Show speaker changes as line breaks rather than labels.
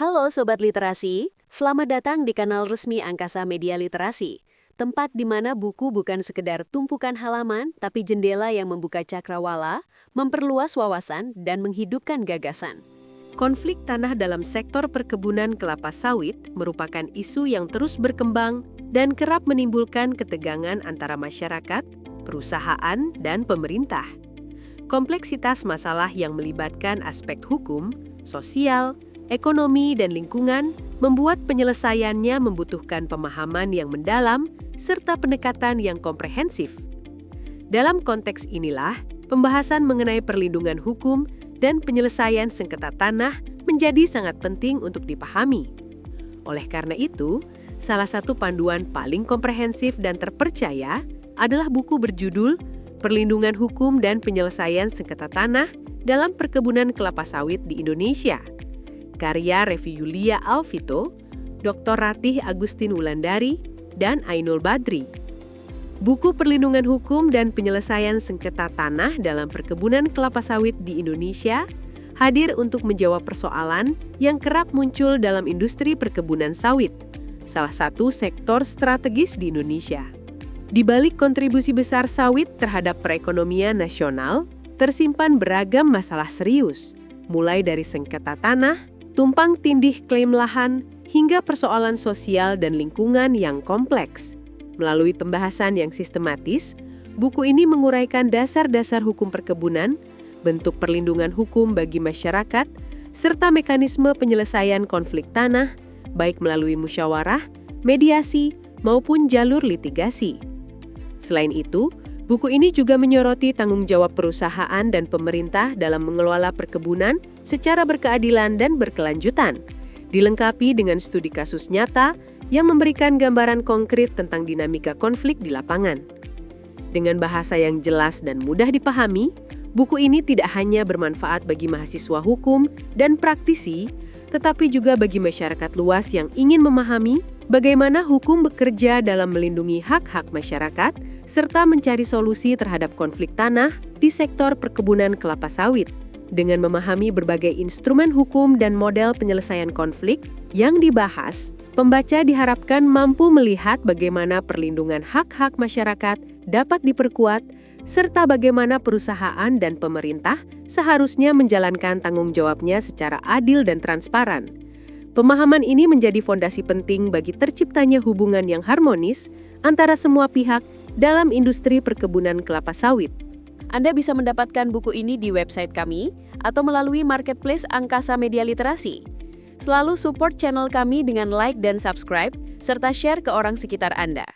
Halo Sobat Literasi, selamat datang di kanal resmi Angkasa Media Literasi, tempat di mana buku bukan sekedar tumpukan halaman, tapi jendela yang membuka cakrawala, memperluas wawasan, dan menghidupkan gagasan. Konflik tanah dalam sektor perkebunan kelapa sawit merupakan isu yang terus berkembang dan kerap menimbulkan ketegangan antara masyarakat, perusahaan, dan pemerintah. Kompleksitas masalah yang melibatkan aspek hukum, sosial, ekonomi, dan lingkungan membuat penyelesaiannya membutuhkan pemahaman yang mendalam serta pendekatan yang komprehensif. Dalam konteks inilah, pembahasan mengenai perlindungan hukum dan penyelesaian sengketa tanah menjadi sangat penting untuk dipahami. Oleh karena itu, salah satu panduan paling komprehensif dan terpercaya adalah buku berjudul Perlindungan Hukum dan Penyelesaian Sengketa Tanah dalam Perkebunan Kelapa Sawit di Indonesia, karya Revi Yulia Alvito, Dr. Ratih Agustin Wulandari, dan Ainul Badri. Buku Perlindungan Hukum dan Penyelesaian Sengketa Tanah dalam Perkebunan Kelapa Sawit di Indonesia hadir untuk menjawab persoalan yang kerap muncul dalam industri perkebunan sawit, salah satu sektor strategis di Indonesia. Di balik kontribusi besar sawit terhadap perekonomian nasional, tersimpan beragam masalah serius, mulai dari sengketa tanah, tumpang tindih klaim lahan, hingga persoalan sosial dan lingkungan yang kompleks. Melalui pembahasan yang sistematis, buku ini menguraikan dasar-dasar hukum perkebunan, bentuk perlindungan hukum bagi masyarakat, serta mekanisme penyelesaian konflik tanah, baik melalui musyawarah, mediasi, maupun jalur litigasi. Selain itu, buku ini juga menyoroti tanggung jawab perusahaan dan pemerintah dalam mengelola perkebunan secara berkeadilan dan berkelanjutan, dilengkapi dengan studi kasus nyata yang memberikan gambaran konkret tentang dinamika konflik di lapangan. Dengan bahasa yang jelas dan mudah dipahami, buku ini tidak hanya bermanfaat bagi mahasiswa hukum dan praktisi, tetapi juga bagi masyarakat luas yang ingin memahami bagaimana hukum bekerja dalam melindungi hak-hak masyarakat, serta mencari solusi terhadap konflik tanah di sektor perkebunan kelapa sawit. Dengan memahami berbagai instrumen hukum dan model penyelesaian konflik yang dibahas, pembaca diharapkan mampu melihat bagaimana perlindungan hak-hak masyarakat dapat diperkuat, serta bagaimana perusahaan dan pemerintah seharusnya menjalankan tanggung jawabnya secara adil dan transparan. Pemahaman ini menjadi fondasi penting bagi terciptanya hubungan yang harmonis antara semua pihak dalam industri perkebunan kelapa sawit. Anda bisa mendapatkan buku ini di website kami atau melalui marketplace Angkasa Media Literasi. Selalu support channel kami dengan like dan subscribe, serta share ke orang sekitar Anda.